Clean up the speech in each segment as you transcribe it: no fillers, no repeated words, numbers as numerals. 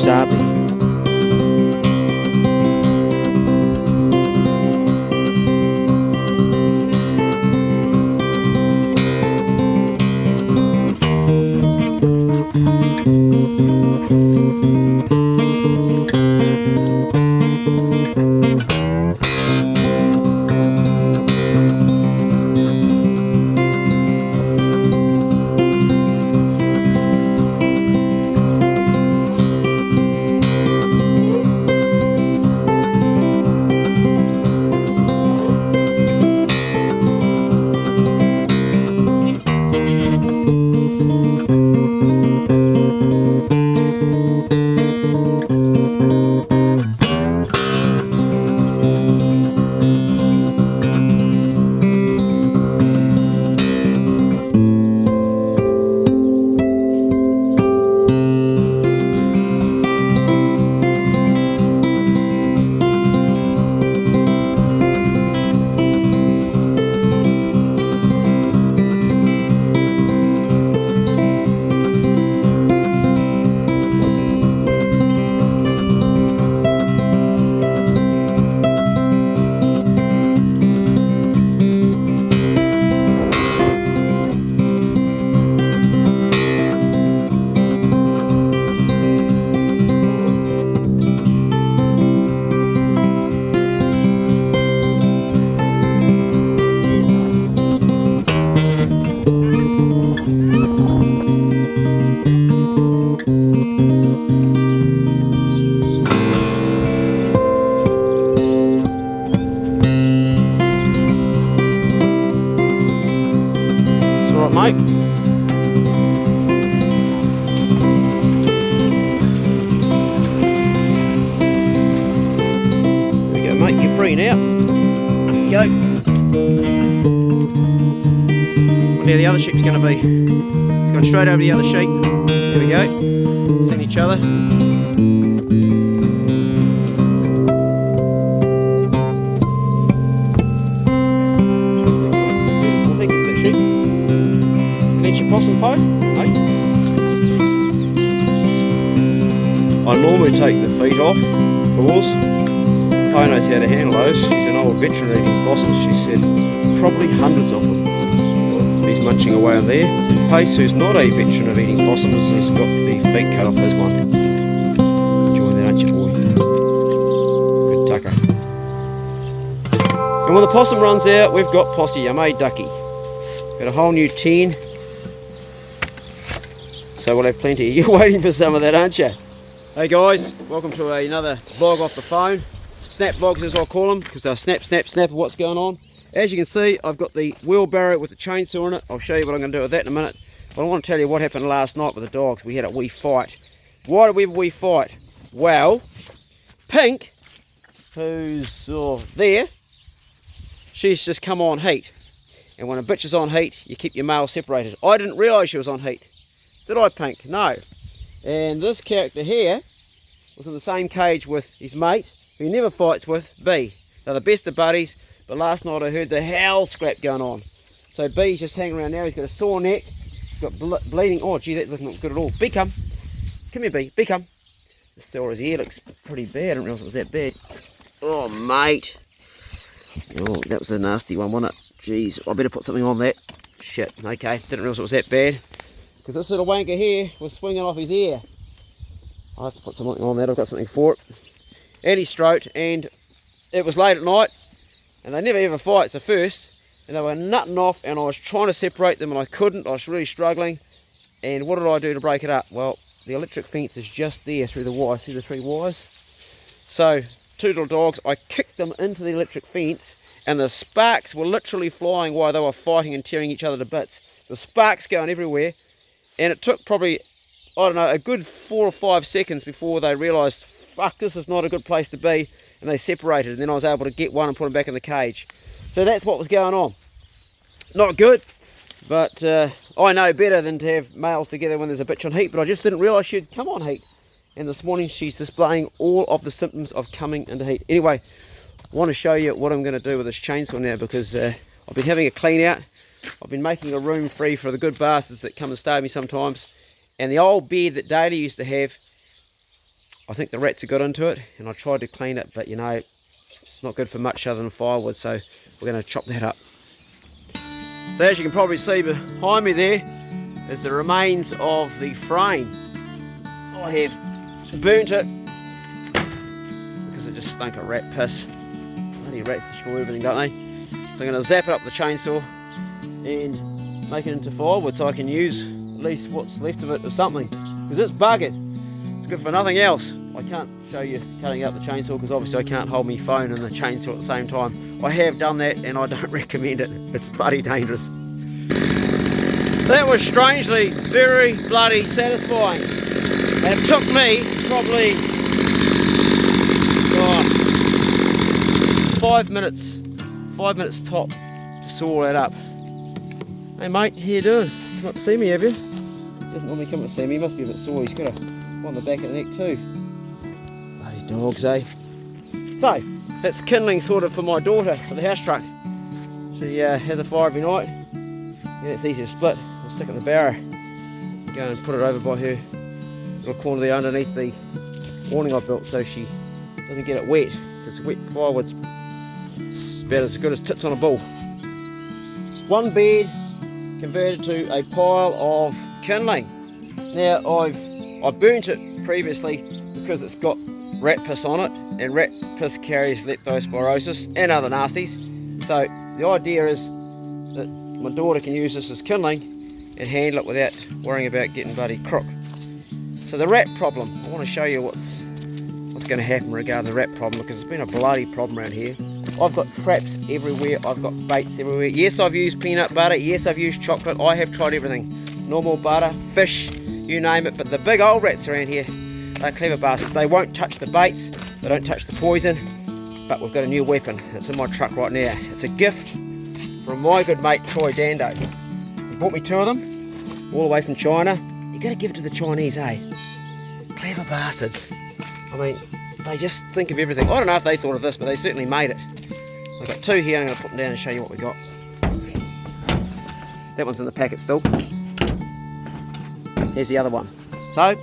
wasabi. Mate. There we go, mate, you're free now. Up you go. Well, now the other sheep's going to be, it's going straight over the other sheep. There we go, seeing each other. Well, thank you for that sheep. Possum pie, mate. I normally take the feet off, claws. Pi knows how to handle those. She's an old veteran eating possums. She said probably hundreds of them. He's munching away on there. Pace, who's not a veteran of eating possums, has got the feet cut off his one. Enjoy that, aren't you, boy? Good tucker. And when the possum runs out, we've got Posse, a made ducky. Got a whole new 10. So we'll have plenty. You're waiting for some of that, aren't you? Hey guys, welcome to another vlog off the phone. Snap vlogs as I call them, because they're snap, snap, snap of what's going on. As you can see, I've got the wheelbarrow with the chainsaw in it. I'll show you what I'm going to do with that in a minute. But I want to tell you what happened last night with the dogs. We had a wee fight. Why did we have a wee fight? Well, Pink, who's there, she's just come on heat. And when a bitch is on heat, you keep your male separated. I didn't realise she was on heat. Did I, Pink? No. And this character here was in the same cage with his mate, who he never fights with, B. They're the best of buddies, but last night I heard the hell scrap going on. So B's just hanging around now. He's got a sore neck, he's got bleeding. Oh, gee, that doesn't look good at all. B, come. Come here, B. B, come. The sore his ear looks pretty bad. I didn't realise it was that bad. Oh, mate. Oh, that was a nasty one, wasn't it? Jeez, I better put something on that. Shit, okay. Didn't realise it was that bad. Because this little wanker here was swinging off his ear. I'll have to put something on that. I've got something for it. And he stroked, and it was late at night, and they never ever fight. It's the first, and they were nutting off, and I was trying to separate them, and I couldn't. I was really struggling. And what did I do to break it up? Well, the electric fence is just there through the wire. See the 3 wires? So, 2 little dogs, I kicked them into the electric fence, and the sparks were literally flying while they were fighting and tearing each other to bits. The sparks going everywhere. And it took probably, I don't know, a good 4 or 5 seconds before they realised, fuck, this is not a good place to be. And they separated, and then I was able to get one and put him back in the cage. So that's what was going on. Not good, but I know better than to have males together when there's a bitch on heat, but I just didn't realise she'd come on heat. And this morning she's displaying all of the symptoms of coming into heat. Anyway, I want to show you what I'm going to do with this chainsaw now, because I've been having a clean out. I've been making a room free for the good bastards that come and stay with me sometimes. And the old bed that Daly used to have, I think the rats have got into it, and I tried to clean it, but you know, it's not good for much other than firewood, so we're going to chop that up. So as you can probably see behind me there is the remains of the frame. I have burnt it because it just stunk of rat piss. Bloody rats destroy everything, don't they? So I'm going to zap it up with the chainsaw and make it into firewood so I can use at least what's left of it or something, because it's buggered. It's good for nothing else. I can't show you cutting out the chainsaw because obviously I can't hold my phone and the chainsaw at the same time. I have done that and I don't recommend it. It's bloody dangerous. That was strangely very bloody satisfying. And it took me probably 5 minutes top to saw that up. Hey mate, how you doing? Come up to see me, have you? Doesn't normally come up to see me, he must be a bit sore. He's got a one on the back of the neck too. Bloody dogs, eh? So, that's kindling sorted for my daughter for the house truck. She has a fire every night. Yeah, it's easy to split. I'll stick it in the barrow. Go and put it over by her little corner there underneath the awning I built so she doesn't get it wet, because wet firewood's about as good as tits on a bull. One bed converted to a pile of kindling. Now I burnt it previously because it's got rat piss on it, and rat piss carries leptospirosis and other nasties. So the idea is that my daughter can use this as kindling and handle it without worrying about getting bloody crook. So the rat problem, I want to show you what's going to happen regarding the rat problem, because it's been a bloody problem around here. I've got traps everywhere, I've got baits everywhere. Yes, I've used peanut butter, yes, I've used chocolate, I have tried everything. Normal butter, fish, you name it, but the big old rats around here, they're clever bastards. They won't touch the baits, they don't touch the poison, but we've got a new weapon. It's in my truck right now. It's a gift from my good mate Troy Dando. He bought me 2 of them, all the way from China. You gotta give it to the Chinese, eh? Clever bastards. I mean, they just think of everything. I don't know if they thought of this, but they certainly made it. I've got 2 here, I'm going to put them down and show you what we got. That one's in the packet still. Here's the other one. So,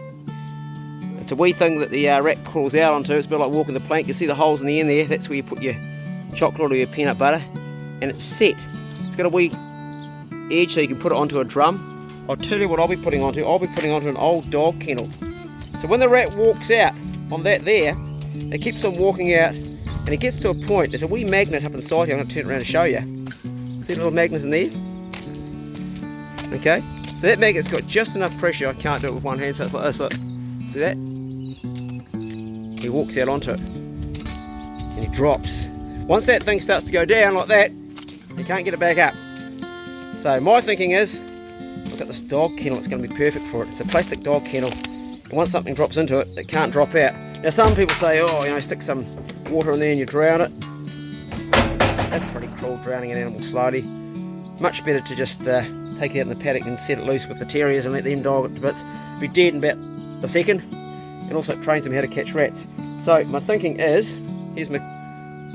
it's a wee thing that the rat crawls out onto. It's a bit like walking the plank. You see the holes in the end there? That's where you put your chocolate or your peanut butter. And it's set. It's got a wee edge so you can put it onto a drum. I'll tell you what I'll be putting onto. I'll be putting onto an old dog kennel. So when the rat walks out on that there, it keeps on walking out, and it gets to a point. There's a wee magnet up inside here. I'm going to turn it around and show you. See the little magnet in there? Okay, so that magnet's got just enough pressure. I can't do it with one hand, so it's like this. Look. See that? He walks out onto it, and he drops. Once that thing starts to go down like that, you can't get it back up. So my thinking is, I've got this dog kennel. It's going to be perfect for it. It's a plastic dog kennel. And once something drops into it, it can't drop out. Now some people say, oh, you know, stick some water in there and you drown it. That's pretty cruel, drowning an animal slowly. Much better to just take it out in the paddock and set it loose with the terriers and let them dog it to bits. Be dead in about a second. And also it trains them how to catch rats. So my thinking is, here's my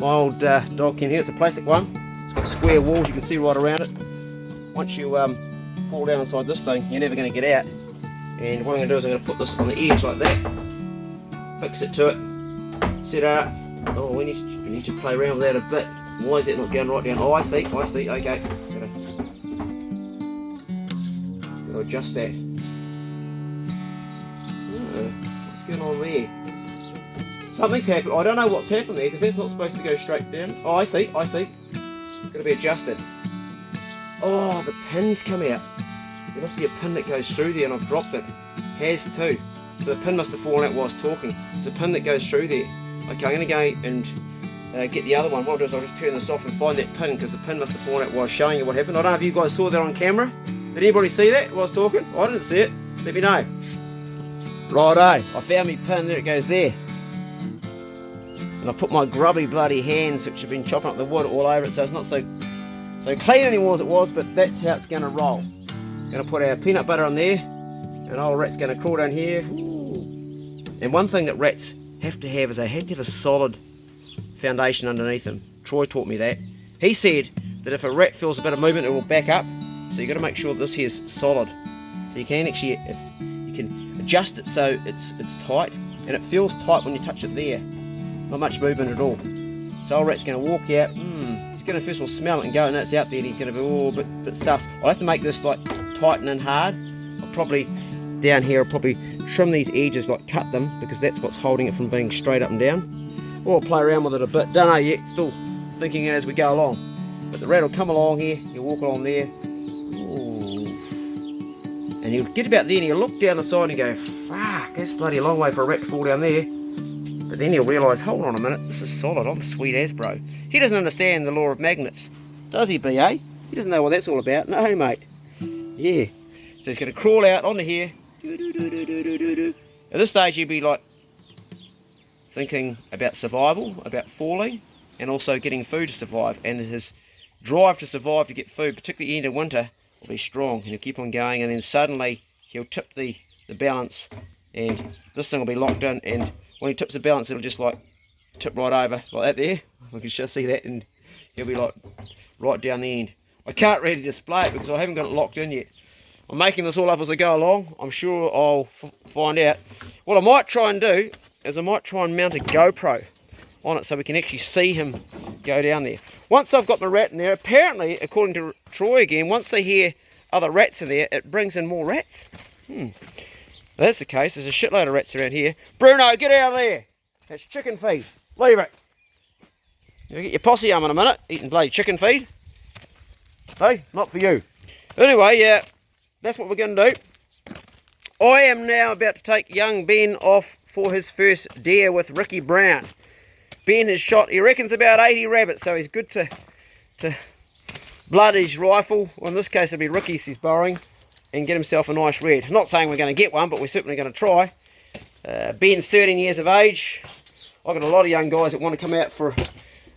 old dog kennel here. It's a plastic one. It's got square walls, you can see right around it. Once you fall down inside this thing, you're never going to get out. And what I'm going to do is I'm going to put this on the edge like that, fix it to it, set it up. Oh, we need to play around with that a bit. Why is that not going right down? Oh, I see, okay. Gotta adjust that. Oh, what's going on there? Something's happened. I don't know what's happened there, because that's not supposed to go straight down. Oh, I see. Gotta be adjusted. Oh, the pin's come out. There must be a pin that goes through there, and I've dropped it. Has too. So the pin must have fallen out while I was talking. There's a pin that goes through there. Okay, I'm going to go and get the other one. What I'll do is I'll just turn this off and find that pin, because the pin must have fallen out while I was showing you what happened. I don't know if you guys saw that on camera. Did anybody see that while I was talking? I didn't see it. Let me know. Righto, I found my pin. There it goes there. And I put my grubby bloody hands, which have been chopping up the wood, all over it, so it's not so clean anymore as it was, but that's how it's going to roll. Going to put our peanut butter on there, and old rat's going to crawl down here. Ooh. And one thing that rats have to have is they have to have a solid foundation underneath them. Troy taught me that. He said that if a rat feels a bit of movement, it will back up. So you've got to make sure that this here is solid. So you can actually, if you can adjust it so it's tight. and it feels tight when you touch it there. Not much movement at all. So old rat's going to walk out. He's going to first of all smell it and go, and it's out there, and he's going to be all a bit sus. I'll have to make this like tight and hard. I'll probably, down here, I'll probably trim these edges, like cut them, because that's what's holding it from being straight up and down. Or I'll play around with it a bit. Don't know yet, still thinking it as we go along. But the rat will come along here, he'll walk along there. Ooh. And he'll get about there and he'll look down the side and go, fuck, that's bloody a long way for a rat to fall down there. But then he'll realise, hold on a minute, this is solid, I'm sweet as bro. He doesn't understand the law of magnets, does he, BA? He doesn't know what that's all about. No, mate. Yeah. So he's going to crawl out onto here. At this stage, he'll be like thinking about survival, about falling, and also getting food to survive. And his drive to survive, to get food, particularly end of winter, will be strong. And he'll keep on going, and then suddenly he'll tip the balance, and this thing will be locked in, and when he tips the balance, it'll just like tip right over, like that there. We can just see that, and he'll be like right down the end. I can't really display it because I haven't got it locked in yet. I'm making this all up as I go along. I'm sure I'll find out. What I might try and do is I might try and mount a GoPro on it so we can actually see him go down there. Once I've got my rat in there, apparently, according to Troy again, once they hear other rats in there, it brings in more rats. If that's the case, there's a shitload of rats around here. Bruno, get out of there. That's chicken feed. Leave it. You'll get your posse arm in a minute, eating bloody chicken feed. Hey, not for you. Anyway, yeah, that's what we're going to do. I am now about to take young Ben off for his first deer with Ricky Brown. Ben has shot, he reckons, about 80 rabbits, so he's good to blood his rifle. Well, in this case, it'll be Ricky's he's borrowing, and get himself a nice red. Not saying we're going to get one, but we're certainly going to try. Ben's 13 years of age. I've got a lot of young guys that want to come out for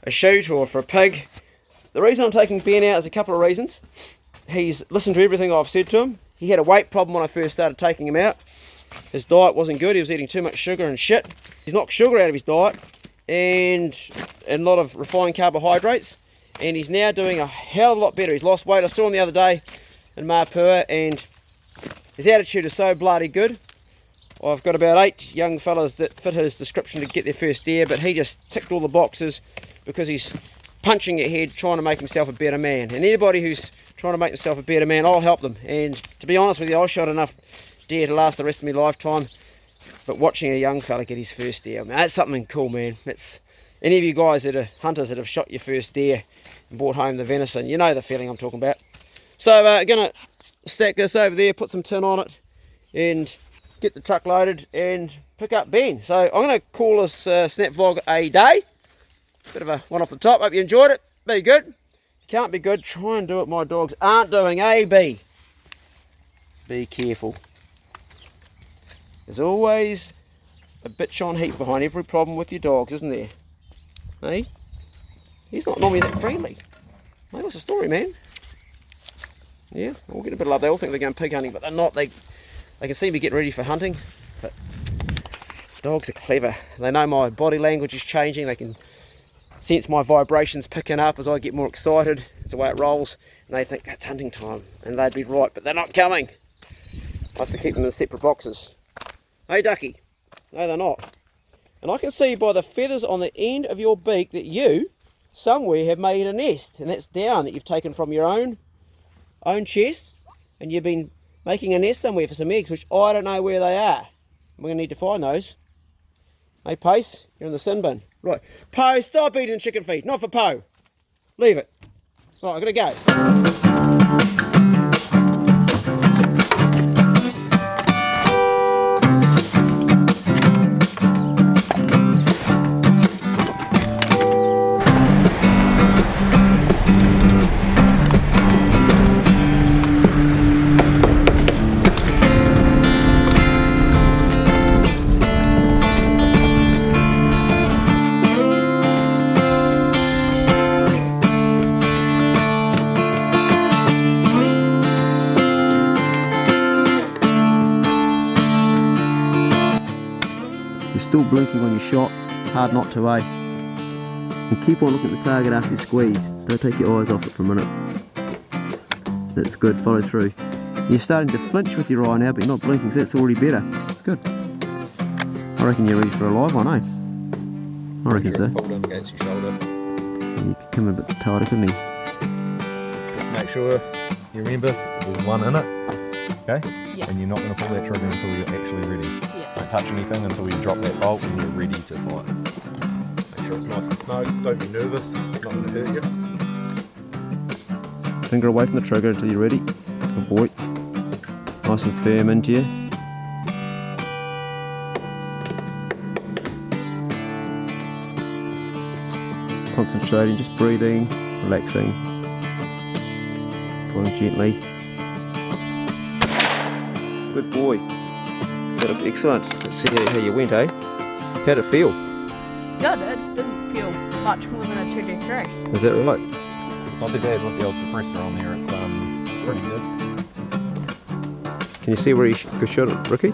a shoot or for a pig. The reason I'm taking Ben out is a couple of reasons. He's listened to everything I've said to him. He had a weight problem when I first started taking him out. His diet wasn't good. He was eating too much sugar and shit. He's knocked sugar out of his diet and a lot of refined carbohydrates. And he's now doing a hell of a lot better. He's lost weight. I saw him the other day in Mapua, and his attitude is so bloody good. I've got about 8 young fellas that fit his description to get their first deer, but he just ticked all the boxes because he's punching ahead, trying to make himself a better man. And anybody who's trying to make himself a better man, I'll help them. And to be honest with you, I shot enough deer to last the rest of my lifetime. But watching a young fella get his first deer, man, that's something cool, man. It's any of you guys that are hunters that have shot your first deer and brought home the venison, you know the feeling I'm talking about. So gonna stack this over there, put some tin on it, and get the truck loaded and pick up Ben. So I'm going to call this snap vlog a day. Bit of a one off the top. Hope you enjoyed it. Be good. Can't be good. Try and do what my dogs aren't doing. A, B. Be careful. There's always a bitch on heat behind every problem with your dogs, isn't there? Hey? He's not normally that friendly. Hey, what's the story, man? Yeah, we'll get a bit of love. They all think they're going pig hunting, but they're not. They can see me getting ready for hunting, but dogs are clever. They know my body language is changing. They can sense my vibrations picking up as I get more excited. It's the way it rolls, and they think that's hunting time, and they'd be right, but they're not coming. I have to keep them in separate boxes. Hey, ducky. No, they're not. And I can see by the feathers on the end of your beak that you, somewhere, have made a nest, and that's down that you've taken from your own chest, and you've been making a nest somewhere for some eggs, which I don't know where they are. We're going to need to find those. Hey, Pace, you're in the sin bin. Right, Poe, stop eating chicken feed. Not for Poe. Leave it. Right, I've got to go. You're still blinking on your shot, hard not to, eh? And keep on looking at the target after you squeeze. Don't take your eyes off it for a minute. That's good, follow through. You're starting to flinch with your eye now, but you're not blinking, so that's already better. It's good. I reckon you're ready for a live one, eh? I reckon so. Hold him against your shoulder. He could come a bit tighter, couldn't he? Just make sure you remember there's one in it, okay? Yeah. And you're not going to pull that trigger until you're actually ready. Yeah. Don't touch anything until you drop that bolt and you're ready to fire. Make sure it's nice and snug. Don't be nervous. It's not going to hurt you. Finger away from the trigger until you're ready. Good boy. Nice and firm into you. Concentrating, just breathing, relaxing. Going gently. Good boy. That looked excellent. Let's see how you went, eh? How'd it feel? Good, it didn't feel much more than a 2D3. Is that right? Not too bad with the old suppressor on there. It's pretty good. Can you see where you shot it, Ricky?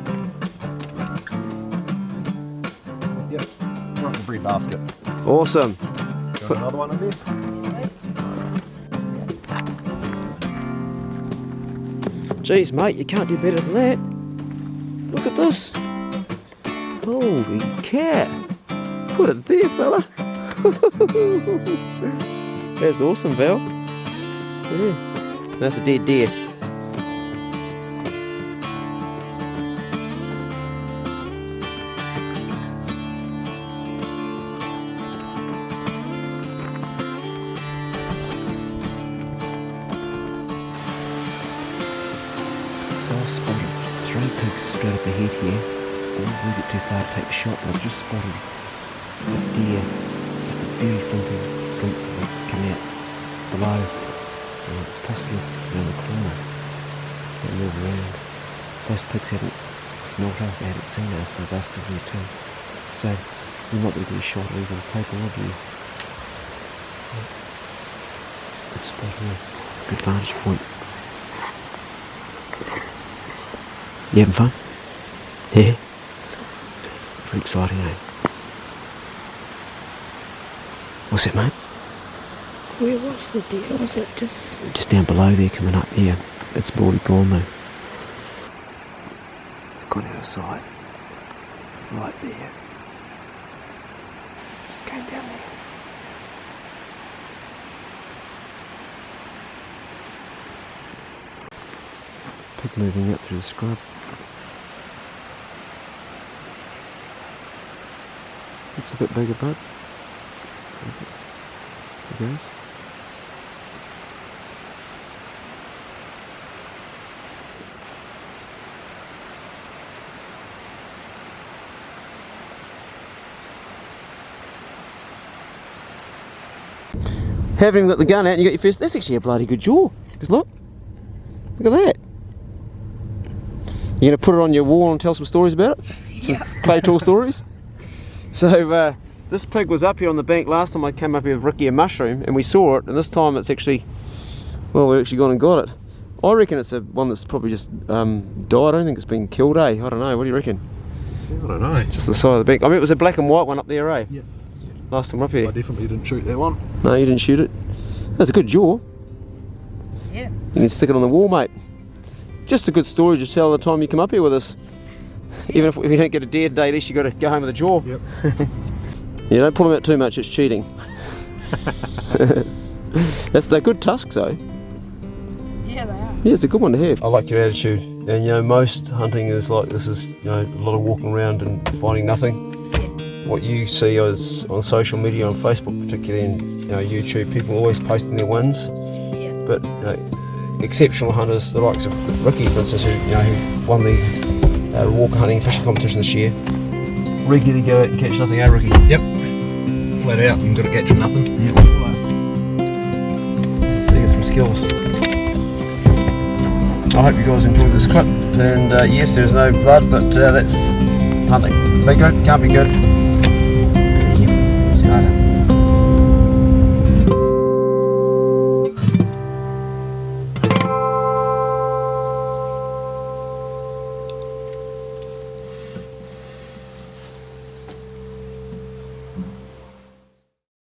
Yep. Right in the bread basket. Awesome. Got another one in there? Jeez, mate, you can't do better than that. Look at this. Holy cat. Put it there, fella. That's awesome, Val. Yeah. That's a dead deer. So I've spotted 3 pigs straight up ahead here. I don't really get too far to take a shot, but I've just spotted a deer, just a very flinting glimpse of it coming out below. It's possibly around the corner. They move around. Most pigs haven't smelt us, they haven't seen us, so they're still there too. So you might be able to get a shot or even a paper with you. Good spot here, good vantage point. You having fun? Yeah? Pretty exciting, eh? What's that, mate? Where was the deer? Was it just Down below there, coming up here. It's already gone though. It's gone out of sight. Right there. Just came down there. Pig moving up through the scrub. It's a bit bigger, bud. There goes. Having got the gun out and you got your first, that's actually a bloody good jaw. Because look at that. You're going to put it on your wall and tell some stories about it? Some clay tool stories? So this pig was up here on the bank last time I came up here with Ricky and Mushroom and we saw it, and this time it's actually, well, we've actually gone and got it. I reckon it's one that's probably just died. I don't think it's been killed, eh? I don't know, what do you reckon? I don't know. Just the side of the bank. I mean, it was a black and white one up there, eh? Yeah. Last time we're up here. I definitely didn't shoot that one. No, you didn't shoot it. That's a good jaw. Yeah. You can stick it on the wall, mate. Just a good story to tell the time you come up here with us. Even if we don't get a deer today, at least you got to go home with a jaw. Yep. Yeah, don't pull them out too much, it's cheating. They're good tusks though. Yeah, they are. Yeah, it's a good one to have. I like your attitude. And you know, most hunting is like this, is, you know, a lot of walking around and finding nothing. What you see is on social media, on Facebook particularly, and you know, YouTube, people always posting their wins. Yeah. But you know, exceptional hunters, the likes of Ricky, for instance, who won the walk hunting and fishing competition this year, regularly go out and catch nothing, eh, Ricky? Yep. Flat out, you've got to catch nothing. Yep. So you get some skills. I hope you guys enjoyed this clip. And yes, there's no blood, but that's hunting. Be good, can't be good.